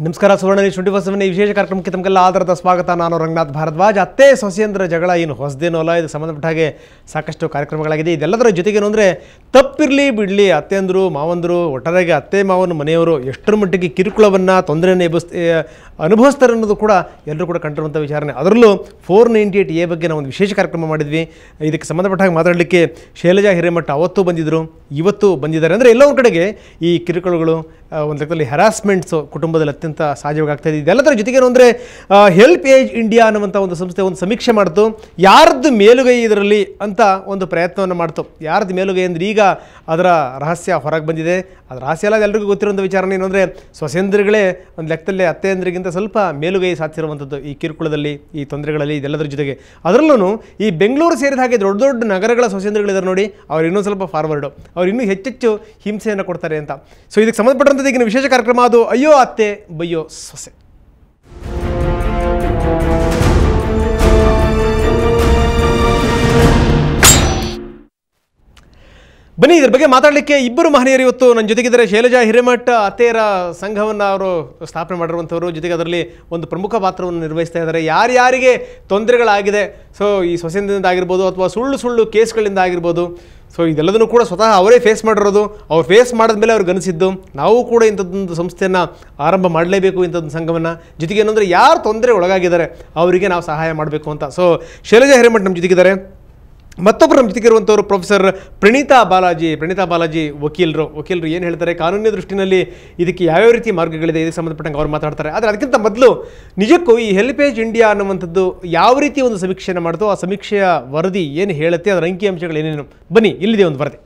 ನಮಸ್ಕಾರ ಸುವರ್ಣ ನ್ಯೂಸ್ 24/7 ವಿಶೇಷ ಕಾರ್ಯಕ್ರಮಕ್ಕೆ ತಮಗೆಲ್ಲ ಆಧಾರದ ಸ್ವಾಗತ. ನಾನು ರಂಗನಾಥ್ ಭಾರದ್ವಾಜ್. ಅತ್ತೆ ಸೊಸೆಯಂದ್ರ ಜಗಳ ಏನು ಹೊಸದೇನೋ ಅಲ್ಲ, ಇದಕ್ಕೆ ಸಂಬಂಧಪಟ್ಟ ಹಾಗೆ ಸಾಕಷ್ಟು ಕಾರ್ಯಕ್ರಮಗಳಾಗಿದೆ. ಇದೆಲ್ಲದರ ಜೊತೆಗೇನು ಅಂದರೆ ತಪ್ಪಿರಲಿ ಬಿಡಲಿ ಅತ್ತೆಂದರು ಮಾವಂದರು ಒಟ್ಟಾರೆಯಾಗಿ ಅತ್ತೆ ಮಾವನ ಮನೆಯವರು ಎಷ್ಟರ ಮಟ್ಟಿಗೆ ಕಿರುಕುಳವನ್ನು ತೊಂದರೆಯನ್ನು ಅನುಭವಿಸ್ತಾರೆ ಅನ್ನೋದು ಕೂಡ ಎಲ್ಲರೂ ಕೂಡ ಕಂಡಿರುವಂಥ ವಿಚಾರಣೆ. ಅದರಲ್ಲೂ 498A ಬಗ್ಗೆ ನಾವು ಒಂದು ವಿಶೇಷ ಕಾರ್ಯಕ್ರಮ ಮಾಡಿದ್ವಿ. ಇದಕ್ಕೆ ಸಂಬಂಧಪಟ್ಟ ಹಾಗೆ ಮಾತಾಡಲಿಕ್ಕೆ ಶೈಲಜಾ ಹಿರೇಮಠ ಅವತ್ತು ಬಂದಿದ್ದರು, ಇವತ್ತು ಬಂದಿದ್ದಾರೆ. ಅಂದರೆ ಎಲ್ಲೋ ಒಂದು ಕಡೆಗೆ ಈ ಕಿರುಕುಳಗಳು ಒಂದು ಲೆಕ್ಕದಲ್ಲಿ ಹ್ಯಾರಾಸ್ಮೆಂಟ್ಸು ಕುಟುಂಬದಲ್ಲಿ ಅತ್ಯಂತ ಸಹಜವಾಗಿ ಆಗ್ತಾಯಿದೆ. ಇದೆಲ್ಲದರ ಜೊತೆಗೇನು ಅಂದರೆ ಹೆಲ್ಪ್ ಏಜ್ ಇಂಡಿಯಾ ಅನ್ನುವಂಥ ಒಂದು ಸಂಸ್ಥೆ ಒಂದು ಸಮೀಕ್ಷೆ ಮಾಡ್ತು, ಯಾರ್ದು ಮೇಲುಗೈ ಇದರಲ್ಲಿ ಅಂತ ಒಂದು ಪ್ರಯತ್ನವನ್ನು ಮಾಡ್ತು. ಯಾರ್ದು ಮೇಲುಗೈ ಅಂದರೆ ಈಗ ಅದರ ರಹಸ್ಯ ಹೊರಗೆ ಬಂದಿದೆ. ಅದು ರಹಸ್ಯ ಅಲ್ಲ, ಎಲ್ಲರಿಗೂ ಗೊತ್ತಿರುವಂಥ ವಿಚಾರಣೆ ಏನು ಅಂದರೆ ಸೊಸೆಂದ್ರಿಗಳೇ ಒಂದು ಲೆಕ್ಕದಲ್ಲಿ ಅತ್ತೆಯಂದ್ರಿಗಿಂತ ಸ್ವಲ್ಪ ಮೇಲುಗೈ ಸಾಧಿಸಿರುವಂಥದ್ದು ಈ ಕಿರುಕುಳದಲ್ಲಿ, ಈ ತೊಂದರೆಗಳಲ್ಲಿ, ಇದೆಲ್ಲದರ ಜೊತೆಗೆ. ಅದರಲ್ಲೂ ಈ ಬೆಂಗಳೂರು ಸೇರಿದ ಹಾಗೆ ದೊಡ್ಡ ದೊಡ್ಡ ನಗರಗಳ ಸೊಸೆಂದ್ರಿಗಳಿದ್ದಾರೆ ನೋಡಿ, ಅವ್ರು ಇನ್ನೂ ಸ್ವಲ್ಪ ಫಾರ್ವರ್ಡು, ಅವ್ರು ಇನ್ನೂ ಹೆಚ್ಚೆಚ್ಚು ಹಿಂಸೆಯನ್ನು ಕೊಡ್ತಾರೆ ಅಂತ. ಸೊ ಇದಕ್ಕೆ ಸಂಬಂಧಪಟ್ಟಂತೆ ಈಗಿನ ವಿಶೇಷ ಕಾರ್ಯಕ್ರಮ ಅದು ಅಯ್ಯೋ ಅತ್ತೆ ಬಯ್ಯೋ ಸೊಸೆ. ಬನ್ನಿ ಇದ್ರ ಬಗ್ಗೆ ಮಾತಾಡಲಿಕ್ಕೆ ಇಬ್ಬರು ಮಹನೀಯರು ಇವತ್ತು ನನ್ನ ಜೊತೆಗಿದ್ದಾರೆ. ಶೈಲಜಾ ಹಿರೇಮಠ ಅತ್ತೆಯರ ಸಂಘವನ್ನು ಅವರು ಸ್ಥಾಪನೆ ಮಾಡಿರುವಂಥವ್ರು, ಜೊತೆಗೆ ಅದರಲ್ಲಿ ಒಂದು ಪ್ರಮುಖ ಪಾತ್ರವನ್ನು ನಿರ್ವಹಿಸ್ತಾ ಇದ್ದಾರೆ. ಯಾರ್ಯಾರಿಗೆ ತೊಂದರೆಗಳಾಗಿದೆ, ಸೊ ಈ ಸೊಸೆಯಿಂದ ಆಗಿರ್ಬೋದು ಅಥವಾ ಸುಳ್ಳು ಕೇಸ್ಗಳಿಂದ ಆಗಿರ್ಬೋದು, ಸೊ ಇದೆಲ್ಲದನ್ನು ಕೂಡ ಸ್ವತಃ ಅವರೇ ಫೇಸ್ ಮಾಡಿರೋದು. ಅವ್ರು ಫೇಸ್ ಮಾಡಿದ್ಮೇಲೆ ಅವ್ರಿಗೆ ಅನಿಸಿದ್ದು ನಾವು ಕೂಡ ಇಂಥದ್ದೊಂದು ಸಂಸ್ಥೆಯನ್ನು ಆರಂಭ ಮಾಡಲೇಬೇಕು, ಇಂಥದ್ದು ಸಂಘವನ್ನು. ಜೊತೆಗೆ ಏನಂದರೆ ಯಾರು ತೊಂದರೆ ಒಳಗಾಗಿದ್ದಾರೆ ಅವರಿಗೆ ನಾವು ಸಹಾಯ ಮಾಡಬೇಕು ಅಂತ. ಸೊ ಶೈಲಜಾ ಹಿರೇಮಠ ನಮ್ಮ ಜೊತೆಗಿದ್ದಾರೆ. ಮತ್ತೊಬ್ಬರು ನಮ್ಮ ಜೊತೆಗಿರುವಂಥವ್ರು ಪ್ರೊಫೆಸರ್ ಪ್ರಣೀತಾ ಬಾಲಾಜಿ ವಕೀಲರು ಏನು ಹೇಳ್ತಾರೆ, ಕಾನೂನಿನ ದೃಷ್ಟಿನಲ್ಲಿ ಇದಕ್ಕೆ ಯಾವ್ಯಾವ ರೀತಿ ಮಾರ್ಗಗಳಿದೆ, ಇದಕ್ಕೆ ಸಂಬಂಧಪಟ್ಟಂಗೆ ಅವ್ರು ಮಾತಾಡ್ತಾರೆ. ಆದರೆ ಅದಕ್ಕಿಂತ ಮೊದಲು ನಿಜಕ್ಕೂ ಈ ಹೆಲ್ಪ್ ಏಜ್ ಇಂಡಿಯಾ ಅನ್ನುವಂಥದ್ದು ಯಾವ ರೀತಿ ಒಂದು ಸಮೀಕ್ಷೆಯನ್ನು ಮಾಡ್ತೋ, ಆ ಸಮೀಕ್ಷೆಯ ವರದಿ ಏನು ಹೇಳುತ್ತೆ, ಅದರ ಅಂಕಿಅಂಶಗಳು ಏನೇನು, ಬನ್ನಿ ಇಲ್ಲಿದೆ ಒಂದು ವರದಿ.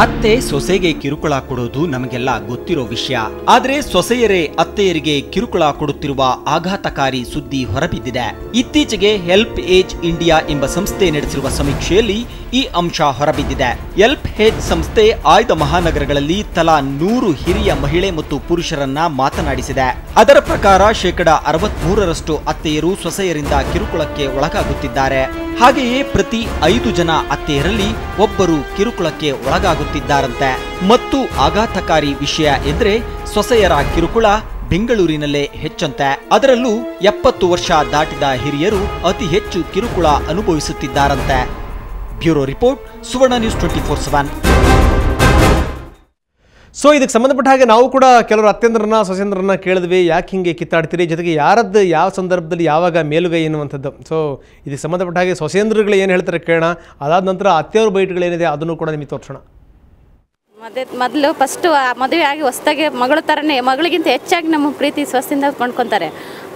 ಅತ್ತೆ ಸೊಸೆಗೆ ಕಿರುಕುಳ ಕೊಡೋದು ನಮಗೆಲ್ಲ ಗೊತ್ತಿರೋ ವಿಷಯ. ಆದ್ರೆ ಸೊಸೆಯರೇ ಅತ್ತೆಯರಿಗೆ ಕಿರುಕುಳ ಕೊಡುತ್ತಿರುವ ಆಘಾತಕಾರಿ ಸುದ್ದಿ ಹೊರಬಿದ್ದಿದೆ. ಇತ್ತೀಚೆಗೆ ಹೆಲ್ಪ್ ಏಜ್ ಇಂಡಿಯಾ ಎಂಬ ಸಂಸ್ಥೆ ನಡೆಸಿರುವ ಸಮೀಕ್ಷೆಯಲ್ಲಿ ಈ ಅಂಶ ಹೊರಬಿದ್ದಿದೆ. ಹೆಲ್ಪ್ ಏಜ್ ಸಂಸ್ಥೆ ಆಯ್ದ ಮಹಾನಗರಗಳಲ್ಲಿ ತಲಾ 100 ಹಿರಿಯ ಮಹಿಳೆ ಮತ್ತು ಪುರುಷರನ್ನ ಮಾತನಾಡಿಸಿದೆ. ಅದರ ಪ್ರಕಾರ 63% ಅತ್ತೆಯರು ಸೊಸೆಯರಿಂದ ಕಿರುಕುಳಕ್ಕೆ ಒಳಗಾಗುತ್ತಿದ್ದಾರೆ. ಹಾಗೆಯೇ ಪ್ರತಿ 5 ಜನ ಅತ್ತೆಯರಲ್ಲಿ ಒಬ್ಬರು ಕಿರುಕುಳಕ್ಕೆ ಒಳಗಾಗುತ್ತಿದ್ದಾರಂತೆ. ಮತ್ತು ಆಘಾತಕಾರಿ ವಿಷಯ ಎಂದ್ರೆ ಸೊಸೆಯರ ಕಿರುಕುಳ ಬೆಂಗಳೂರಿನಲ್ಲೇ ಹೆಚ್ಚಂತೆ. ಅದರಲ್ಲೂ 70 ವರ್ಷ ದಾಟಿದ ಹಿರಿಯರು ಅತಿ ಹೆಚ್ಚು ಕಿರುಕುಳ ಅನುಭವಿಸುತ್ತಿದ್ದಾರಂತೆ. ಬ್ಯೂರೋ ರಿಪೋರ್ಟ್, ಸುವರ್ಣ ನ್ಯೂಸ್ 24/7. ಸೊ ಇದಕ್ಕೆ ಸಂಬಂಧಪಟ್ಟ ಹಾಗೆ ನಾವು ಕೂಡ ಕೆಲವರು ಅತ್ತೆಂದ್ರನ್ನ ಸೊಸೆಂದ್ರನ್ನ ಕೇಳಿದ್ವಿ, ಯಾಕೆ ಹಿಂಗೆ ಕಿತ್ತಾಡ್ತೀರಿ, ಜೊತೆಗೆ ಯಾರದ್ದು ಯಾವ ಸಂದರ್ಭದಲ್ಲಿ ಯಾವಾಗ ಮೇಲುಗೈ ಎನ್ನುವಂಥದ್ದು. ಸೊ ಇದಕ್ಕೆ ಸಂಬಂಧಪಟ್ಟ ಹಾಗೆ ಸೊಸೆಂದ್ರಗಳು ಏನು ಹೇಳ್ತಾರೆ ಕೇಳೋಣ. ಅದಾದ ನಂತರ ಅತ್ತೆಯವ್ರ ಬೈಟ್ಗಳೇನಿದೆ ಅದನ್ನು ಕೂಡ ನಿಮಗೆ ತೋರಿಸೋಣ. ಮೊದಲು ಫಸ್ಟು ಮದುವೆ ಆಗಿ ಹೊಸದಾಗಿ ಮಗಳ ಥರನೇ, ಮಗಳಿಗಿಂತ ಹೆಚ್ಚಾಗಿ ನಮ್ಮ ಪ್ರೀತಿ ಸ್ವಸ್ಥದಿಂದ ಕೊಂಡ್ಕೊತಾರೆ.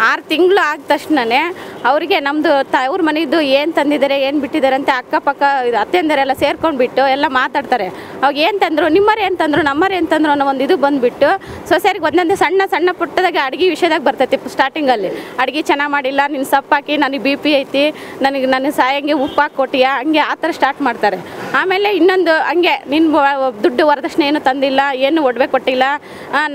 6 ತಿಂಗಳು ಆದ ತಕ್ಷಣವೇ ಅವರಿಗೆ ನಮ್ಮದು ಅವ್ರ ಮನೆಯದು ಏನು ತಂದಿದ್ದಾರೆ, ಏನು ಬಿಟ್ಟಿದ್ದಾರೆ ಅಂತ ಅಕ್ಕಪಕ್ಕ ಅತ್ತೆಂದರೆಲ್ಲ ಸೇರ್ಕೊಂಡ್ಬಿಟ್ಟು ಎಲ್ಲ ಮಾತಾಡ್ತಾರೆ. ಅವಾಗ ಏನು ತಂದರು, ನಿಮ್ಮರು ಏನು ತಂದರು, ನಮ್ಮರು ಏನು ತಂದರು ಅನ್ನೋ ಒಂದು ಇದು ಬಂದುಬಿಟ್ಟು ಸೊಸೆಯರಿಗೆ ಒಂದೊಂದೇ ಸಣ್ಣ ಪುಟ್ಟದಾಗ ಅಡುಗೆ ವಿಷಯದಾಗ ಬರ್ತೈತಿ. ಸ್ಟಾರ್ಟಿಂಗಲ್ಲಿ ಅಡುಗೆ ಚೆನ್ನಾಗಿ ಮಾಡಿಲ್ಲ, ನಿನ್ನ ಸಪ್ಪಾಕಿ, ನನಗೆ BP ಐತಿ, ನನಗೆ ಸಾಯಂಗೆ ಉಪ್ಪು ಹಾಕಿ ಕೊಟ್ಟಿಯಾ, ಹಂಗೆ ಆ ಥರ ಸ್ಟಾರ್ಟ್ ಮಾಡ್ತಾರೆ. ಆಮೇಲೆ ಇನ್ನೊಂದು ಹಂಗೆ ನಿನ್ನ ದುಡ್ಡು ವರದಕ್ಷಿಣೆ ಏನು ತಂದಿಲ್ಲ, ಏನು ಒಡವೆ ಕೊಟ್ಟಿಲ್ಲ,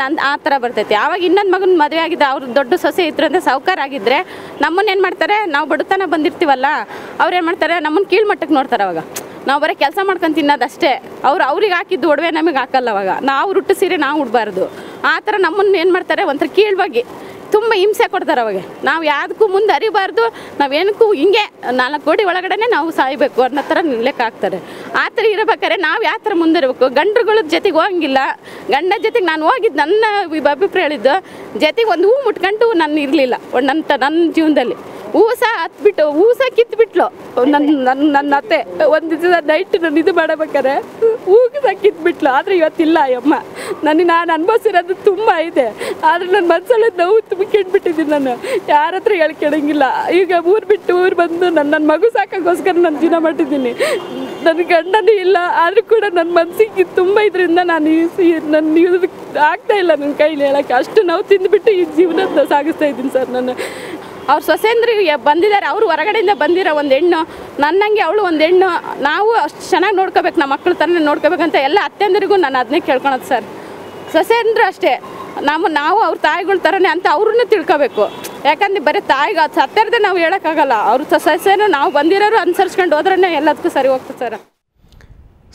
ನನ್ನ ಆ ಥರ ಬರ್ತೈತಿ. ಆವಾಗ ಇನ್ನೊಂದು ಮಗನ ಮದುವೆ ಆಗಿದ್ದ, ಅವ್ರು ದೊಡ್ಡ ಸೊಸೆ ಇದ್ರು ಅಂತ ಸಾವುಕಾರ ಆಗಿದ್ದರೆ ನಮ್ಮನ್ನೇನು ಮಾಡ್ತಾರೆ, ನಾವು ಬಡತನ ಬಂದಿರ್ತೀವಲ್ಲ, ಅವ್ರೇನು ಮಾಡ್ತಾರೆ, ನಮ್ಮನ್ನು ಕೀಳ್ಮಟ್ಟಕ್ಕೆ ನೋಡ್ತಾರೆ. ಅವಾಗ ನಾವು ಬರೀ ಕೆಲಸ ಮಾಡ್ಕೊಂಡು ತಿನ್ನೋದಷ್ಟೇ. ಅವ್ರಿಗೆ ಹಾಕಿದ್ದು ಒಡವೆ ನಮಗೆ ಹಾಕಲ್ಲ. ಅವಾಗ ನಾವು ಉಟ್ಟು ಸೀರೆ ನಾವು ಉಡಬಾರ್ದು. ಆ ಥರ ನಮ್ಮನ್ನು ಏನು ಮಾಡ್ತಾರೆ, ಒಂಥರ ಕೀಳ್ವಾಗಿ ತುಂಬ ಹಿಂಸೆ ಕೊಡ್ತಾರೆ. ಅವಾಗ ನಾವು ಯಾವುದಕ್ಕೂ ಮುಂದೆ ಅರಿಬಾರ್ದು, ನಾವೇನಕ್ಕೂ ಹಿಂಗೆ 4 ಗೋಡೆ ಒಳಗಡೆ ನಾವು ಸಾಯಬೇಕು ಅನ್ನೋ ಥರ ಲೆಕ್ಕ ಹಾಕ್ತಾರೆ. ಆ ಥರ ಇರಬೇಕಾದ್ರೆ ನಾವು ಯಾವ ಥರ ಮುಂದೆ ಇರಬೇಕು, ಗಂಡ್ರುಗಳ ಜೊತೆಗೆ ಹೋಗಂಗಿಲ್ಲ. ಗಂಡ ಜೊತೆಗೆ ನಾನು ಹೋಗಿದ್ದು, ನನ್ನ ಅಭಿಪ್ರಾಯ ಹೇಳಿದ್ದು, ಜೊತೆಗೆ ಒಂದು ಹೂ ಮುಟ್ಕೊಂಡು ನಾನು ಇರಲಿಲ್ಲ ನನ್ನ ಜೀವನದಲ್ಲಿ. ಹೂವು ಸಹ ಹತ್ಬಿಟ್ಟು, ಹೂವು ಸಹ ಕಿತ್ಬಿಟ್ಲು ನನ್ನ ಅತ್ತೆ. ಒಂದು ದಿವಸ ನೈಟ್ ನಾನು ಇದು ಮಾಡಬೇಕಾರೆ ಹೂವು ಸಹ ಕಿತ್ಬಿಟ್ಲು. ಆದರೆ ಇವತ್ತಿಲ್ಲ ಅಮ್ಮ. ನಾನು ಅನುಭವಿಸಿರೋದು ತುಂಬ ಇದೆ. ಆದರೆ ನನ್ನ ಮನಸ್ಸಲ್ಲಿ ನೋವು ತುಂಬ ಕೆಟ್ಬಿಟ್ಟಿದ್ದೀನಿ. ನಾನು ಯಾರ ಹತ್ರ ಹೇಳ್ಕೊಳಂಗಿಲ್ಲ. ಈಗ ಊರು ಬಿಟ್ಟು ಊರು ಬಂದು ನನ್ನ ಮಗು ಸಾಕೋಕ್ಕೋಸ್ಕರ ನಾನು ಜೀವನ ಮಾಡಿದ್ದೀನಿ. ನನ್ನ ಗಂಡನೂ ಇಲ್ಲ, ಆದರೂ ಕೂಡ ನನ್ನ ಮನಸ್ಸಿಗೆ ತುಂಬ ಇದರಿಂದ ನಾನು ಆಗ್ತಾ ಇಲ್ಲ ನನ್ನ ಕೈಲಿ ಹೇಳೋಕ್ಕೆ. ಅಷ್ಟು ನೋವು ತಿಂದುಬಿಟ್ಟು ಈ ಜೀವನ ಸಾಗಿಸ್ತಾ ಇದ್ದೀನಿ ಸರ್ ನಾನು. ಅವ್ರ ಸೊಸೆಂದ್ರಿಗೆ ಬಂದಿದ್ದಾರೆ, ಅವರು ಹೊರಗಡೆಯಿಂದ ಬಂದಿರೋ ಒಂದು ಹೆಣ್ಣು, ನನ್ನಂಗೆ ಅವಳು ಒಂದು ಹೆಣ್ಣು. ನಾವು ಅಷ್ಟು ಚೆನ್ನಾಗಿ ನೋಡ್ಕೋಬೇಕು, ನಮ್ಮ ಮಕ್ಕಳ ಥರನೇ ನೋಡ್ಕೋಬೇಕಂತ ಎಲ್ಲ ಅತ್ತೆಂದರಿಗೂ ನಾನು ಅದನ್ನೇ ಕೇಳ್ಕೊಳೋದು ಸರ್. ಸೊಸೆಂದ್ರು ಅಷ್ಟೇ, ನಾವು ಅವ್ರ ತಾಯಿಗಳ ಥರನೇ ಅಂತ ಅವ್ರನ್ನೂ ತಿಳ್ಕೋಬೇಕು. ಯಾಕಂದರೆ ಬರೀ ತಾಯಿಗೆ ಅದು ಸತ್ತರದೇ ನಾವು ಹೇಳೋಕ್ಕಾಗಲ್ಲ. ಅವ್ರ ಸೊಸೆನೂ ನಾವು ಬಂದಿರೋರು ಅನುಸರಿಸ್ಕೊಂಡು ಹೋದ್ರೇ ಎಲ್ಲದಕ್ಕೂ ಸರಿ ಹೋಗ್ತದೆ ಸರ್.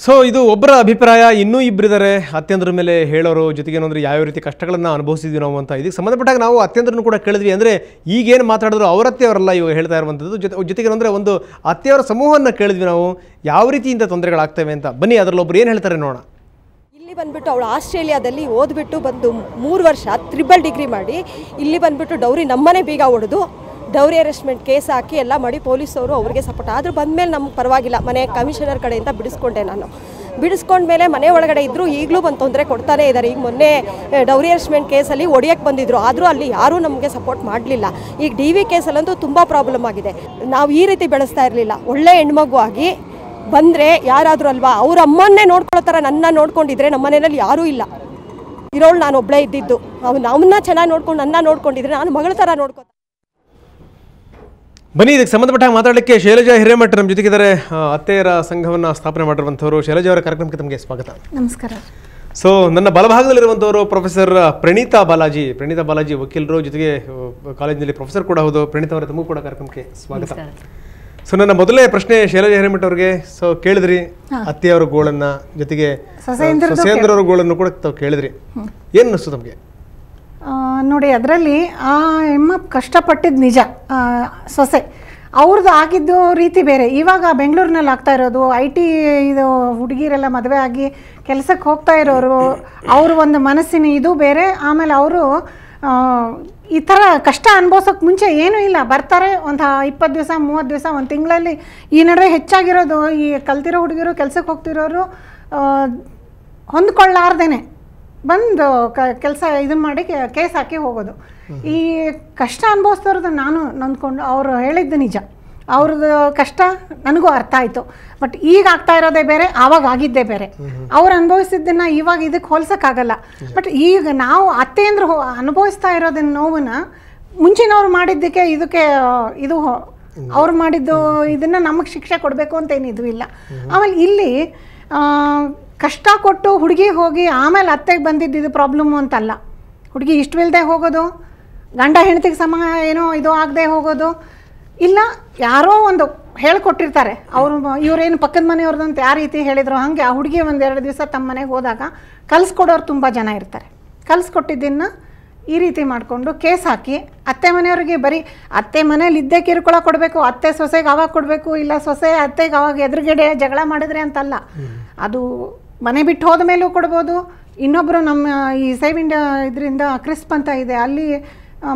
ಸೊ ಇದು ಒಬ್ಬರ ಅಭಿಪ್ರಾಯ. ಇನ್ನೂ ಇಬ್ಬರಿದ್ದಾರೆ ಅತ್ಯಂದ್ರ ಮೇಲೆ ಹೇಳೋರು, ಜೊತೆಗೆ ಏನಂದ್ರೆ ಯಾವ ರೀತಿ ಕಷ್ಟಗಳನ್ನು ಅನುಭವಿಸಿದ್ವಿ ನಾವು ಅಂತ. ಇದಕ್ಕೆ ಸಂಬಂಧಪಟ್ಟಾಗ ನಾವು ಅತ್ಯಂದ್ರನ್ನು ಕೂಡ ಕೇಳಿದ್ವಿ. ಅಂದರೆ ಈಗೇನು ಮಾತಾಡಿದ್ರು ಅವರತ್ತೆಯವರಲ್ಲ ಇವಾಗ ಹೇಳ್ತಾ ಇರುವಂಥದ್ದು. ಜೊತೆಗೆ ಅಂದರೆ ಒಂದು ಅತ್ತೆಯವರ ಸಮೂಹವನ್ನು ಕೇಳಿದ್ವಿ ನಾವು, ಯಾವ ರೀತಿಯಿಂದ ತೊಂದರೆಗಳಾಗ್ತವೆ ಅಂತ. ಬನ್ನಿ ಅದರಲ್ಲಿ ಒಬ್ರು ಏನು ಹೇಳ್ತಾರೆ ನೋಡೋಣ. ಇಲ್ಲಿ ಬಂದ್ಬಿಟ್ಟು ಅವಳು ಆಸ್ಟ್ರೇಲಿಯಾದಲ್ಲಿ ಓದ್ಬಿಟ್ಟು ಬಂದು 3 ವರ್ಷ ಟ್ರಿಬಲ್ ಡಿಗ್ರಿ ಮಾಡಿ ಇಲ್ಲಿ ಬಂದ್ಬಿಟ್ಟು ಡೌರಿ ನಮ್ಮನೆ ಬೀಗ ಹೊಡೆದು ಡೌರಿ ಅರೆಸ್ಟ್ಮೆಂಟ್ ಕೇಸ್ ಹಾಕಿ ಎಲ್ಲ ಮಾಡಿ ಪೊಲೀಸವರು ಅವ್ರಿಗೆ ಸಪೋರ್ಟ್ ಆದರೂ ಬಂದಮೇಲೆ ನಮ್ಗೆ ಪರವಾಗಿಲ್ಲ, ಮನೆ ಕಮಿಷನರ್ ಕಡೆಯಿಂದ ಬಿಡಿಸ್ಕೊಂಡೆ ನಾನು. ಬಿಡಿಸ್ಕೊಂಡ್ಮೇಲೆ ಮನೆ ಒಳಗಡೆ ಇದ್ದರೂ ಈಗಲೂ ಬಂದು ತೊಂದರೆ ಕೊಡ್ತಾನೇ ಇದ್ದಾರೆ. ಈಗ ಮೊನ್ನೆ ಡೌರಿ ಅರೆಸ್ಟ್ಮೆಂಟ್ ಕೇಸಲ್ಲಿ ಹೊಡಿಯೋಕ್ಕೆ ಬಂದಿದ್ರು, ಆದರೂ ಅಲ್ಲಿ ಯಾರೂ ನಮಗೆ ಸಪೋರ್ಟ್ ಮಾಡಲಿಲ್ಲ. ಈಗ DV ಕೇಸಲ್ಲಂತೂ ತುಂಬ ಪ್ರಾಬ್ಲಮ್ ಆಗಿದೆ. ನಾವು ಈ ರೀತಿ ಬೆಳೆಸ್ತಾ ಇರಲಿಲ್ಲ. ಒಳ್ಳೆ ಹೆಣ್ಮಗು ಆಗಿ ಬಂದರೆ ಯಾರಾದರೂ ಅಲ್ವಾ, ಅವ್ರ ಅಮ್ಮನ್ನೇ ನೋಡ್ಕೊಳ್ಳೋ ಥರ ನನ್ನ ನೋಡ್ಕೊಂಡಿದ್ರೆ ನಮ್ಮ ಮನೆಯಲ್ಲಿ ಯಾರೂ ಇಲ್ಲ. ಇರೋಳು ನಾನು ಒಬ್ಬಳೇ ಇದ್ದಿದ್ದು. ಅವನ್ನ ಚೆನ್ನಾಗಿ ನೋಡ್ಕೊಂಡು ನನ್ನ ನೋಡ್ಕೊಂಡಿದ್ರೆ ನಾನು ಮಗಳ ಥರ ನೋಡ್ಕೊ. ಬನ್ನಿ ಇದಕ್ಕೆ ಸಂಬಂಧಪಟ್ಟಾಗ ಮಾತಾಡಲಿಕ್ಕೆ ಶೈಲಜಾ ಹಿರೇಮಠ ನಮ್ಮ ಜೊತೆಗಿದ್ದಾರೆ. ಅತ್ತೆಯರ ಸಂಘವನ್ನು ಸ್ಥಾಪನೆ ಮಾಡಿರುವಂಥವ್ರು. ಶೈಲಜಾ ಅವರ ಕಾರ್ಯಕ್ರಮಕ್ಕೆ ತಮಗೆ ಸ್ವಾಗತ. ನಮಸ್ಕಾರ. ಸೊ ನನ್ನ ಬಲಭಾಗದಲ್ಲಿರುವಂಥವರು ಪ್ರೊಫೆಸರ್ ಪ್ರಣೀತಾ ಬಾಲಾಜಿ ವಕೀಲರು, ಜೊತೆಗೆ ಕಾಲೇಜಿನಲ್ಲಿ ಪ್ರೊಫೆಸರ್ ಕೂಡ ಹೌದು. ಪ್ರಣೀತಾ ಅವರೇ, ತಮಗೂ ಕೂಡ ಕಾರ್ಯಕ್ರಮಕ್ಕೆ ಸ್ವಾಗತ. ಸೊ ನನ್ನ ಮೊದಲನೇ ಪ್ರಶ್ನೆ ಶೈಲಜಾ ಹಿರೇಮಠ ಅವ್ರಿಗೆ. ಸೊ ಕೇಳಿದ್ರಿ ಅತ್ತೆಯವರ ಗೋಳನ್ನ, ಜೊತೆಗೆ ಸೊಸೆಯಂದ್ರವ್ರ ಗೋಳನ್ನು ಕೂಡ ತಾವು ಕೇಳಿದ್ರಿ. ಏನು ಅನ್ನಿಸ್ತು ತಮಗೆ? ನೋಡಿ, ಅದರಲ್ಲಿ ಆ ಹೆಮ್ಮ ಕಷ್ಟಪಟ್ಟಿದ್ದು ನಿಜ. ಸೊಸೆ ಅವ್ರದ್ದು ಆಗಿದ್ದು ರೀತಿ ಬೇರೆ. ಇವಾಗ ಬೆಂಗಳೂರಿನಲ್ಲಿ ಆಗ್ತಾ ಇರೋದು IT ಇದು ಹುಡುಗಿರೆಲ್ಲ ಮದುವೆ ಆಗಿ ಕೆಲಸಕ್ಕೆ ಹೋಗ್ತಾ ಇರೋರು, ಅವರು ಒಂದು ಮನಸ್ಸಿನ ಇದು ಬೇರೆ. ಆಮೇಲೆ ಅವರು ಈ ಥರ ಕಷ್ಟ ಅನುಭವಿಸೋಕೆ ಮುಂಚೆ ಏನೂ ಇಲ್ಲ, ಬರ್ತಾರೆ ಒಂದು 20 ದಿವಸ 30 ದಿವಸ, ಒಂದು ತಿಂಗಳಲ್ಲಿ. ಈ ನಡುವೆ ಹೆಚ್ಚಾಗಿರೋದು ಈ ಕಲ್ತಿರೋ ಹುಡುಗಿರು ಕೆಲ್ಸಕ್ಕೆ ಹೋಗ್ತಿರೋರು ಹೊಂದ್ಕೊಳ್ಳಾರ್ದೇನೆ ಬಂದು ಕೆಲಸ ಇದನ್ನು ಮಾಡಿ ಕೇಸ್ ಹಾಕಿ ಹೋಗೋದು. ಈ ಕಷ್ಟ ಅನುಭವಿಸ್ತಿರೋದು ನಾನು ನೊಂದ್ಕೊಂಡು ಅವರು ಹೇಳಿದ್ದು ನಿಜ. ಅವ್ರದ್ದು ಕಷ್ಟ ನನಗೂ ಅರ್ಥ ಆಯಿತು. ಬಟ್ ಈಗ ಆಗ್ತಾ ಇರೋದೇ ಬೇರೆ, ಆವಾಗ ಆಗಿದ್ದೇ ಬೇರೆ. ಅವ್ರು ಅನುಭವಿಸಿದ್ದನ್ನು ಇವಾಗ ಇದಕ್ಕೆ ಹೋಲ್ಸೋಕ್ಕಾಗಲ್ಲ. ಬಟ್ ಈಗ ನಾವು ಅತ್ತೆಯಂದ್ರೆ ಅನುಭವಿಸ್ತಾ ಇರೋದನ್ನ ನೋವನ್ನ ಮುಂಚಿನವ್ರು ಮಾಡಿದ್ದಕ್ಕೆ ಇದಕ್ಕೆ ಇದು ಅವ್ರು ಮಾಡಿದ್ದು ಇದನ್ನು ನಮಗೆ ಶಿಕ್ಷೆ ಕೊಡಬೇಕು ಅಂತ ಏನಿದು ಇಲ್ಲ. ಆಮೇಲೆ ಇಲ್ಲಿ ಕಷ್ಟ ಕೊಟ್ಟು ಹುಡುಗಿ ಹೋಗಿ ಆಮೇಲೆ ಅತ್ತೆಗೆ ಬಂದಿದ್ದು ಪ್ರಾಬ್ಲಮ್ಮು ಅಂತಲ್ಲ. ಹುಡುಗಿ ಇಷ್ಟವಿಲ್ಲದೆ ಹೋಗೋದು, ಗಂಡ ಹೆಂಡತಿಗೆ ಸಮ ಏನೋ ಇದು ಆಗದೆ ಹೋಗೋದು ಇಲ್ಲ. ಯಾರೋ ಒಂದು ಹೇಳ್ಕೊಟ್ಟಿರ್ತಾರೆ ಅವರು, ಇವರೇನು ಪಕ್ಕದ ಮನೆಯವ್ರದ್ದು ಅಂತ ಯಾವ ರೀತಿ ಹೇಳಿದ್ರು ಹಾಗೆ ಆ ಹುಡುಗಿ 1-2 ದಿವಸ ತಮ್ಮ ಮನೆಗೆ ಹೋದಾಗ ಕಲಿಸ್ಕೊಡೋರು ತುಂಬ ಜನ ಇರ್ತಾರೆ. ಕಲಿಸ್ಕೊಟ್ಟಿದ್ದನ್ನು ಈ ರೀತಿ ಮಾಡಿಕೊಂಡು ಕೇಸ್ ಹಾಕಿ ಅತ್ತೆ ಮನೆಯವ್ರಿಗೆ ಬರೀ ಅತ್ತೆ ಮನೇಲಿ ಇದ್ದೇ ಕಿರುಕುಳ ಕೊಡಬೇಕು, ಅತ್ತೆ ಸೊಸೆಗೆ ಅವಾಗ ಕೊಡಬೇಕು, ಇಲ್ಲ ಸೊಸೆ ಅತ್ತೆಗೆ ಅವಾಗ ಎದುರುಗಡೆ ಜಗಳ ಮಾಡಿದ್ರೆ ಅಂತಲ್ಲ. ಅದು ಮನೆ ಬಿಟ್ಟು ಹೋದ ಮೇಲೂ ಕೊಡ್ಬೋದು. ಇನ್ನೊಬ್ಬರು ನಮ್ಮ ಈ ಸೇವ್ ಇಂಡಿಯಾ ಇದರಿಂದ ಕ್ರಿಸ್ಪ್ ಅಂತ ಇದೆ, ಅಲ್ಲಿ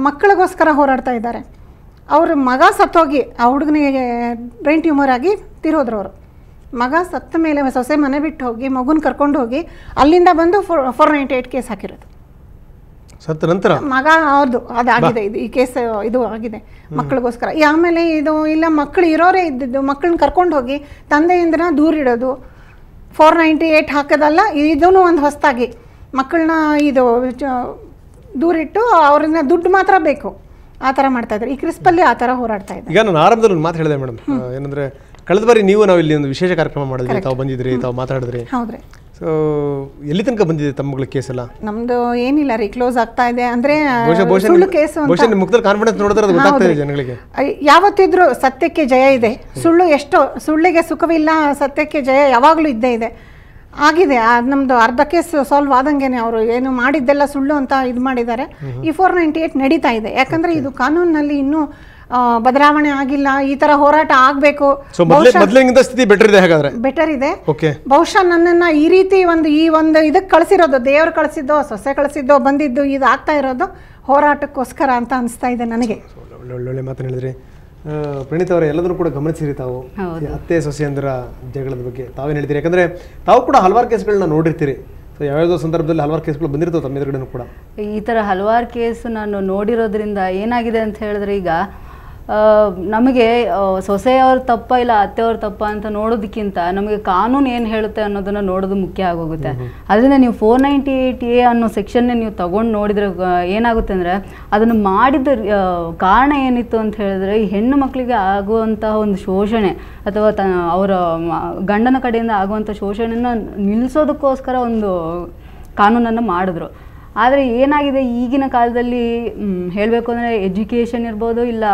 ಮಕ್ಕಳಿಗೋಸ್ಕರ ಹೋರಾಡ್ತಾ ಇದ್ದಾರೆ. ಅವ್ರ ಮಗ ಸತ್ತೋಗಿ ಆ ಹುಡುಗನಿಗೆ ಬ್ರೈನ್ ಟ್ಯೂಮರ್ ಆಗಿ ತೀರೋದ್ರು. ಅವರು ಮಗ ಸತ್ತ ಮೇಲೆ ಸೊಸೆ ಮನೆ ಬಿಟ್ಟು ಹೋಗಿ ಮಗುನ ಕರ್ಕೊಂಡು ಹೋಗಿ ಅಲ್ಲಿಂದ ಬಂದು 498 ಕೇಸ್ ಹಾಕಿರೋದು. ಸತ್ತ ನಂತರ ಮಗ ಅವ್ರದ್ದು ಅದಾಗಿದೆ. ಇದು ಈ ಕೇಸ್ ಇದು ಆಗಿದೆ ಮಕ್ಕಳಿಗೋಸ್ಕರ. ಆಮೇಲೆ ಇದು ಇಲ್ಲ, ಮಕ್ಕಳು ಇರೋರೇ ಇದ್ದಿದ್ದು, ಮಕ್ಕಳನ್ನ ಕರ್ಕೊಂಡು ಹೋಗಿ ತಂದೆಯಿಂದ ದೂರಿಡೋದು. 498 ಹಾಕೋದಲ್ಲ, ಇದೂ ಒಂದು ಹೊಸದಾಗಿ ಮಕ್ಕಳನ್ನ ಇದು ದೂರಿಟ್ಟು ಅವ್ರನ್ನ ದುಡ್ಡು ಮಾತ್ರ ಬೇಕು ಆ ಥರ ಮಾಡ್ತಾ ಇದ್ದಾರೆ. ಈ ಕ್ರಿಸ್ಪಲ್ಲಿ ಆ ಥರ ಹೋರಾಡ್ತಾ ಇದ್ದಾರೆ. ಈಗ ನಾನು ಆರಂಭದಲ್ಲಿ ಒಂದು ಮಾತು ಹೇಳಿದೆ ಮೇಡಮ್, ಏನಂದರೆ ಕಳೆದ ಬಾರಿ ನಾವು ಇಲ್ಲಿ ಒಂದು ವಿಶೇಷ ಕಾರ್ಯಕ್ರಮ ಮಾಡಿದ್ವಿ, ತಾವು ಬಂದಿದ್ರಿ, ತಾವು ಮಾತಾಡಿದ್ರಿ. ಹೌದ್ರಿ. ಸೊ ಎಲ್ಲಿ ತನಕ ಬಂದಿದೆ ತಮ್ಮಗಳ ಕೇಸ್ ಎಲ್ಲ? ನಮ್ಮದು ಏನಿಲ್ಲ ರೀ, ಕ್ಲೋಸ್ ಆಗ್ತಾ ಇದೆ. ಅಂದರೆ ಸುಳ್ಳು ಕೇಸು ಮುಖದಲ್ಲಿ ಕಾನ್ಫಿಡೆನ್ಸ್ ನೋಡಿದ್ರೆ ಅದು ಗೊತ್ತಾಗ್ತದೆ ಜನಗಳಿಗೆ. ಯಾವತ್ತಿದ್ರೂ ಸತ್ಯಕ್ಕೆ ಜಯ ಇದೆ. ಸುಳ್ಳು ಎಷ್ಟೋ, ಸುಳ್ಳಿಗೆ ಸುಖವಿಲ್ಲ, ಸತ್ಯಕ್ಕೆ ಜಯ ಯಾವಾಗಲೂ ಇದ್ದೇ ಇದೆ. ಆಗಿದೆ ನಮ್ಮದು ಅರ್ಧ ಕೇಸ್ ಸಾಲ್ವ್ ಆದಂಗೆನೆ. ಅವರು ಏನು ಮಾಡಿದ್ದೆಲ್ಲ ಸುಳ್ಳು ಅಂತ ಇದು ಮಾಡಿದ್ದಾರೆ. ಈ 498 ನಡೀತಾ ಇದೆ. ಯಾಕಂದರೆ ಇದು ಕಾನೂನಿನಲ್ಲಿ ಇನ್ನೂ ಬದಲಾವಣೆ ಆಗಿಲ್ಲ. ಈ ತರ ಹೋರಾಟ ಆಗಬೇಕು. ಬೆಟರ್ ಇದೆ. ಬಹುಶಃ ನನ್ನನ್ನು ಈ ರೀತಿ ಈ ಒಂದು ಇದಕ್ಕೆ ಕಳಿಸಿರೋದು, ದೇವರು ಕಳಿಸಿದ್ದೋ ಸೊಸೆ ಕಳಿಸಿದ್ದೋ ಬಂದಿದ್ದು ಇದು ಆಗ್ತಾ ಇರೋದು ಹೋರಾಟಕ್ಕೋಸ್ಕರ ಅಂತ ಅನಿಸ್ತಾ ಇದೆ ನನಗೆ. ಒಳ್ಳೊಳ್ಳೆ ಮಾತನ್ನು ಹೇಳಿದ್ರಿ. ಪ್ರಣೀತ್ ಅವರೇ, ಎಲ್ಲದರೂ ಕೂಡ ಗಮನಿಸಿರಿ ತಾವು ಅತ್ತೆ ಸೊಸೆಯಂದ್ರ ಜಗಳದ ಬಗ್ಗೆ ತಾವೇನು ಹೇಳ್ತೀರಿ? ಯಾಕಂದರೆ ತಾವು ಕೂಡ ಹಲವಾರು ಕೇಸ್ಗಳನ್ನ ನೋಡಿರ್ತೀರಿ. ಸೊ ಯಾವ್ಯಾವುದೋ ಸಂದರ್ಭದಲ್ಲಿ ಹಲವಾರು ಕೇಸ್ಗಳು ಬಂದಿರ್ತವೆ ತಮ್ಮ ಎದುರುಗಡೆನೂ ಕೂಡ. ಈ ಥರ ಹಲವಾರು ಕೇಸು ನಾನು ನೋಡಿರೋದ್ರಿಂದ ಏನಾಗಿದೆ ಅಂತ ಹೇಳಿದ್ರೆ, ಈಗ ನಮಗೆ ಸೊಸೆಯವ್ರ ತಪ್ಪ ಇಲ್ಲ ಅತ್ತೆಯವ್ರ ತಪ್ಪ ಅಂತ ನೋಡೋದಕ್ಕಿಂತ ನಮಗೆ ಕಾನೂನು ಏನು ಹೇಳುತ್ತೆ ಅನ್ನೋದನ್ನು ನೋಡೋದು ಮುಖ್ಯ ಆಗೋಗುತ್ತೆ. ಅದರಿಂದ ನೀವು 498A ಅನ್ನೋ ಸೆಕ್ಷನ್ನೇ ನೀವು ತಗೊಂಡು ನೋಡಿದರೆ ಏನಾಗುತ್ತೆ ಅಂದರೆ, ಅದನ್ನು ಮಾಡಿದ ಕಾರಣ ಏನಿತ್ತು ಅಂತ ಹೇಳಿದ್ರೆ, ಈ ಹೆಣ್ಣು ಮಕ್ಕಳಿಗೆ ಆಗುವಂತಹ ಒಂದು ಶೋಷಣೆ ಅಥವಾ ಅವರ ಗಂಡನ ಕಡೆಯಿಂದ ಆಗುವಂಥ ಶೋಷಣೆಯನ್ನು ನಿಲ್ಲಿಸೋದಕ್ಕೋಸ್ಕರ ಒಂದು ಕಾನೂನನ್ನು ಮಾಡಿದ್ರು. ಆದರೆ ಏನಾಗಿದೆ ಈಗಿನ ಕಾಲದಲ್ಲಿ ಹೇಳಬೇಕು ಅಂದರೆ, ಎಜುಕೇಷನ್ ಇರ್ಬೋದು, ಇಲ್ಲ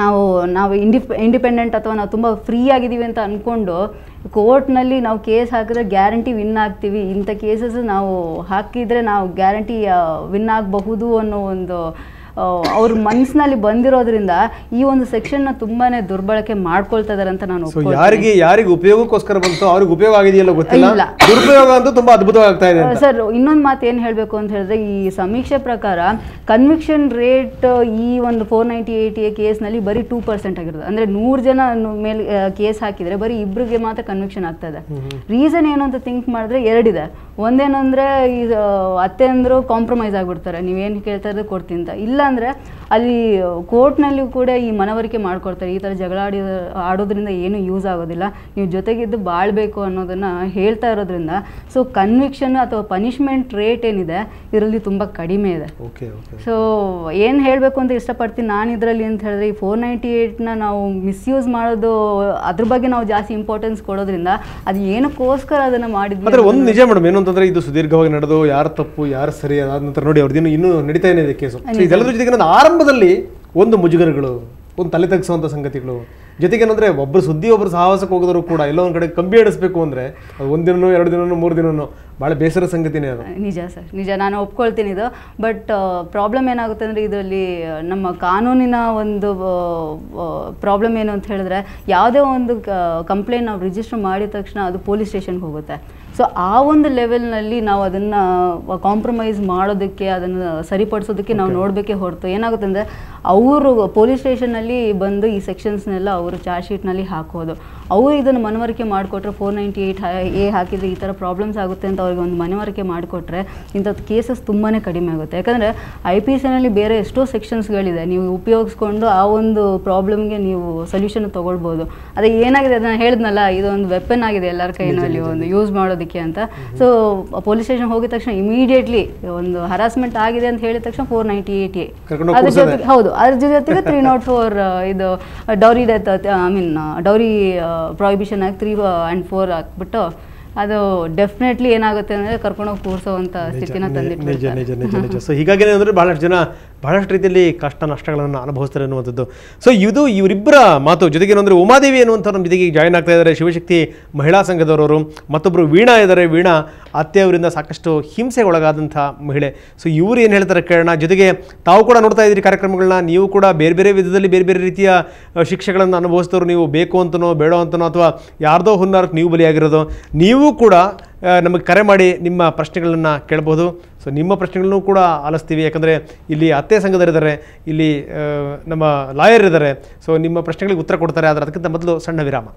ನಾವು ಇಂಡಿಪೆಂಡೆಂಟ್ ಅಥವಾ ನಾವು ತುಂಬ ಫ್ರೀ ಆಗಿದ್ದೀವಿ ಅಂತ ಅಂದ್ಕೊಂಡು ಕೋರ್ಟ್ನಲ್ಲಿ ನಾವು ಕೇಸ್ ಹಾಕಿದ್ರೆ ಗ್ಯಾರಂಟಿ ವಿನ್ ಆಗ್ತೀವಿ, ಇಂಥ ಕೇಸಸ್ ನಾವು ಹಾಕಿದರೆ ನಾವು ಗ್ಯಾರಂಟಿ ವಿನ್ ಆಗಬಹುದು ಅನ್ನೋ ಒಂದು ಅವ್ರ ಮನಸ್ಸಿನಲ್ಲಿ ಬಂದಿರೋದ್ರಿಂದ ಈ ಒಂದು ಸೆಕ್ಷನ್ನ ತುಂಬಾ ದುರ್ಬಳಕೆ ಮಾಡ್ಕೊಳ್ತಾ ಇದ್ದಾರೆ ಅಂತ ನಾನು ಯಾರಿಗೆ ಉಪಯೋಗಕ್ಕೋಸ್ಕರ ಬಂತು ಅವ್ರಿಗೆ ಉಪಯೋಗ ಆಗಿದೆಯಲ್ಲ ಗೊತ್ತಿಲ್ಲ, ದುರುಪಯೋಗ ಅಂತೂ ತುಂಬಾ ಅದ್ಭುತವಾಗ್ತಾ ಇದೆ ಸರ್. ಇನ್ನೊಂದು ಮಾತು ಏನು ಹೇಳಬೇಕು ಅಂತ ಹೇಳಿದ್ರೆ, ಈ ಸಮೀಕ್ಷೆ ಪ್ರಕಾರ ಕನ್ವಿಕ್ಷನ್ ರೇಟ್ ಈ ಒಂದು 498A ಕೇಸ್ನಲ್ಲಿ ಬರೀ 2% ಆಗಿರೋದು. ಅಂದರೆ 100 ಜನ ಮೇಲೆ ಕೇಸ್ ಹಾಕಿದರೆ ಬರೀ ಇಬ್ಬರಿಗೆ ಮಾತ್ರ ಕನ್ವಿಕ್ಷನ್ ಆಗ್ತಾ ಇದೆ. ರೀಸನ್ ಏನು ಅಂತ ಥಿಂಕ್ ಮಾಡಿದ್ರೆ ಎರಡಿದೆ. ಒಂದೇನಂದರೆ ಈ ಅತ್ತೆ ಅಂದರು ಕಾಂಪ್ರಮೈಸ್ ಆಗಿಬಿಡ್ತಾರೆ, ನೀವೇನು ಕೇಳ್ತಾ ಇರೋದು ಕೊಡ್ತೀನಿ ಅಂತ. ಇಲ್ಲ ಅಂದರೆ ಅಲ್ಲಿ ಕೋರ್ಟ್ನಲ್ಲೂ ಕೂಡ ಈ ಮನವರಿಕೆ ಮಾಡ್ಕೊಡ್ತಾರೆ, ಈ ಥರ ಜಗಳ ಆಡೋದ್ರಿಂದ ಏನೂ ಯೂಸ್ ಆಗೋದಿಲ್ಲ, ನೀವು ಜೊತೆಗಿದ್ದು ಬಾಳಬೇಕು ಅನ್ನೋದನ್ನು ಹೇಳ್ತಾ ಇರೋದ್ರಿಂದ ಸೊ ಕನ್ವಿಕ್ಷನ್ ಅಥವಾ ಪನಿಷ್ಮೆಂಟ್ ರೇಟ್ ಏನಿದೆ ಇದರಲ್ಲಿ ತುಂಬ ಕಡಿಮೆ ಇದೆ. ಸೊ ಏನು ಹೇಳಬೇಕು ಅಂತ ಇಷ್ಟಪಡ್ತೀನಿ ನಾನು ಇದರಲ್ಲಿ ಅಂತ ಹೇಳಿದ್ರೆ, ಈ 498ನ ನಾವು ಮಿಸ್ಯೂಸ್ ಮಾಡೋದು, ಅದ್ರ ಬಗ್ಗೆ ನಾವು ಜಾಸ್ತಿ ಇಂಪಾರ್ಟೆನ್ಸ್ ಕೊಡೋದ್ರಿಂದ ಅದು ಏನಕ್ಕೋಸ್ಕರ ಅದನ್ನು ಮಾಡಿದ್ವಿ. ಒಂದು ನಿಜ ಮೇಡಮ್, ಏನು ಅಂತಂದ್ರೆ ಇದು ಸುದೀರ್ಘವಾಗಿ ನಡೆದು ಯಾರು ತಪ್ಪು ಯಾರು ಸರಿ ಅದಾದ ನಂತರ ನೋಡಿ ಅವ್ರದ್ದು ಇನ್ನೂ ನಡೀತಾ ಇದೆ ಕೇಸು. ಇದೆಲ್ಲದ್ರ ಜೊತೆಗೆ ಆರಂಭದಲ್ಲಿ ಒಂದು ಮುಜುಗರಗಳು, ಒಂದು ತಲೆ ತಗ್ಸುವಂಥ ಸಂಗತಿಗಳು, ಜೊತೆಗೆ ಏನಂದ್ರೆ ಒಬ್ಬರು ಸುದ್ದಿ ಒಬ್ಬರು ಸಾಹಸಕ್ಕೆ ಹೋಗೋದ್ರು ಕೂಡ ಎಲ್ಲೋ ಒಂದು ಕಡೆ ಕಂಬಿ ಎಡಿಸ್ಬೇಕು ಅಂದರೆ ಅದು 1 ದಿನನೋ 2 ದಿನನೋ 3 ದಿನನೋ ಭಾಳ ಬೇಸರ ಸಂಗತಿನೇ ಅದು. ನಿಜ ಸರ್, ನಿಜ, ನಾನು ಒಪ್ಕೊಳ್ತೀನಿ ಇದು. ಬಟ್ ಪ್ರಾಬ್ಲಮ್ ಏನಾಗುತ್ತೆ ಅಂದರೆ ಇದರಲ್ಲಿ ನಮ್ಮ ಕಾನೂನಿನ ಒಂದು ಪ್ರಾಬ್ಲಮ್ ಏನು ಅಂತ ಹೇಳಿದ್ರೆ, ಯಾವುದೇ ಒಂದು ಕಂಪ್ಲೇಂಟ್ ನಾವು ರಿಜಿಸ್ಟರ್ ಮಾಡಿದ ತಕ್ಷಣ ಅದು ಪೊಲೀಸ್ ಸ್ಟೇಷನ್ಗೆ ಹೋಗುತ್ತೆ. ಸೊ ಆ ಒಂದು ಲೆವೆಲ್ನಲ್ಲಿ ನಾವು ಅದನ್ನು ಕಾಂಪ್ರಮೈಸ್ ಮಾಡೋದಕ್ಕೆ, ಅದನ್ನು ಸರಿಪಡಿಸೋದಕ್ಕೆ ನಾವು ನೋಡಬೇಕೇ ಹೊರತು ಏನಾಗುತ್ತೆ ಅಂದರೆ, ಅವರು ಪೊಲೀಸ್ ಸ್ಟೇಷನ್ನಲ್ಲಿ ಬಂದು ಈ ಸೆಕ್ಷನ್ಸ್ನೆಲ್ಲ ಅವರು ಚಾರ್ಜ್ ಶೀಟ್ನಲ್ಲಿ ಹಾಕೋದು, ಅವರು ಇದನ್ನು ಮನವರಿಕೆ ಮಾಡಿಕೊಟ್ರೆ 498A ಹಾಕಿದರೆ ಈ ಥರ ಪ್ರಾಬ್ಲಮ್ಸ್ ಆಗುತ್ತೆ ಅಂತ ಅವ್ರಿಗೆ ಒಂದು ಮನವರಿಕೆ ಮಾಡಿಕೊಟ್ರೆ ಇಂಥದ್ದು ಕೇಸಸ್ ತುಂಬಾ ಕಡಿಮೆ ಆಗುತ್ತೆ. ಯಾಕಂದರೆ IPCನಲ್ಲಿ ಬೇರೆ ಎಷ್ಟೋ ಸೆಕ್ಷನ್ಸ್ಗಳಿದೆ, ನೀವು ಉಪಯೋಗಿಸ್ಕೊಂಡು ಆ ಒಂದು ಪ್ರಾಬ್ಲಮ್ಗೆ ನೀವು ಸೊಲ್ಯೂಷನ್ ತೊಗೊಳ್ಬೋದು. ಅದೇ ಏನಾಗಿದೆ ಅದನ್ನು ಹೇಳಿದ್ನಲ್ಲ, ಇದೊಂದು ವೆಪನ್ ಆಗಿದೆ ಎಲ್ಲರ ಕೈನಲ್ಲಿ ಒಂದು ಯೂಸ್ ಮಾಡೋದಕ್ಕೆ ಅಂತ. ಸೊ ಪೊಲೀಸ್ ಸ್ಟೇಷನ್ ಹೋಗಿದ ತಕ್ಷಣ ಇಮಿಡಿಯೇಟ್ಲಿ ಒಂದು ಹರಾಸ್ಮೆಂಟ್ ಆಗಿದೆ ಅಂತ ಹೇಳಿದ ತಕ್ಷಣ 498A, ಅದ್ರ ಜೊತೆಗೆ ಹೌದು, ಅದ್ರ ಜೊತೆಗೆ 304 ಇದು ಡೌರಿ ಡೆತ್, ಡೌರಿ ಪ್ರಾಹಿಬಿಷನ್ ಆಗಿ 3 and 4 ಹಾಕ್ಬಿಟ್ಟು ಅದು ಡೆಫಿನೆಟ್ಲಿ ಏನಾಗುತ್ತೆ ಅಂದರೆ ಕರ್ಕೊಂಡೋಗಿ ಕೂರಿಸೋವಂಥ ಸ್ಥಿತಿನ ತಂದಿಟ್ಟು. ಸೊ ಹೀಗಾಗಿ ಅಂದರೆ ಬಹಳಷ್ಟು ರೀತಿಯಲ್ಲಿ ಕಷ್ಟ ನಷ್ಟಗಳನ್ನು ಅನುಭವಿಸ್ತಾರೆ ಅನ್ನುವಂಥದ್ದು. ಸೊ ಇದು ಇವರಿಬ್ಬರ ಮಾತು. ಜೊತೆಗೆ ಏನಂದರೆ ಉಮಾದೇವಿ ಅನ್ನುವಂಥ ನಮ್ಮ ಜೊತೆಗೆ ಜಾಯ್ನ್ ಆಗ್ತಾ ಇದ್ದಾರೆ, ಶಿವಶಕ್ತಿ ಮಹಿಳಾ ಸಂಘದವರು. ಮತ್ತೊಬ್ಬರು ವೀಣಾ ಇದ್ದಾರೆ, ವೀಣಾ ಅತ್ತೆಯವರಿಂದ ಸಾಕಷ್ಟು ಹಿಂಸೆಗೆ ಒಳಗಾದಂಥ ಮಹಿಳೆ. ಸೊ ಇವರು ಏನು ಹೇಳ್ತಾರೆ ಕೇಳೋಣ. ಜೊತೆಗೆ ತಾವು ಕೂಡ ನೋಡ್ತಾ ಇದ್ದೀರಿ ಕಾರ್ಯಕ್ರಮಗಳನ್ನ, ನೀವು ಕೂಡ ಬೇರೆ ಬೇರೆ ವಿಧದಲ್ಲಿ ಬೇರೆ ಬೇರೆ ರೀತಿಯ ಶಿಕ್ಷೆಗಳನ್ನು ಅನುಭವಿಸಿದವರು, ನೀವು ಬೇಕು ಅಂತನೋ ಬೇಡ ಅಂತನೋ ಅಥವಾ ಯಾರ್ದೋ ಹುನ್ನಾರಕ್ಕೆ ನೀವು ಬಲಿಯಾಗಿರೋದು, ನೀವು ಕೂಡ ನಮಗೆ ಕರೆ ಮಾಡಿ ನಿಮ್ಮ ಪ್ರಶ್ನೆಗಳನ್ನು ಕೇಳ್ಬೋದು. ಸೊ ನಿಮ್ಮ ಪ್ರಶ್ನೆಗಳನ್ನು ಕೂಡ ಆಲಿಸ್ತೀವಿ, ಯಾಕಂದರೆ ಇಲ್ಲಿ ಅತ್ತೆ ಸಂಘದವರಿದ್ದಾರೆ, ಇಲ್ಲಿ ನಮ್ಮ ಲಾಯರ್ ಇದ್ದಾರೆ. ಸೊ ನಿಮ್ಮ ಪ್ರಶ್ನೆಗಳಿಗೆ ಉತ್ತರ ಕೊಡ್ತಾರೆ. ಆದರೆ ಅದಕ್ಕಿಂತ ಮೊದಲು ಸಣ್ಣ ವಿರಾಮ.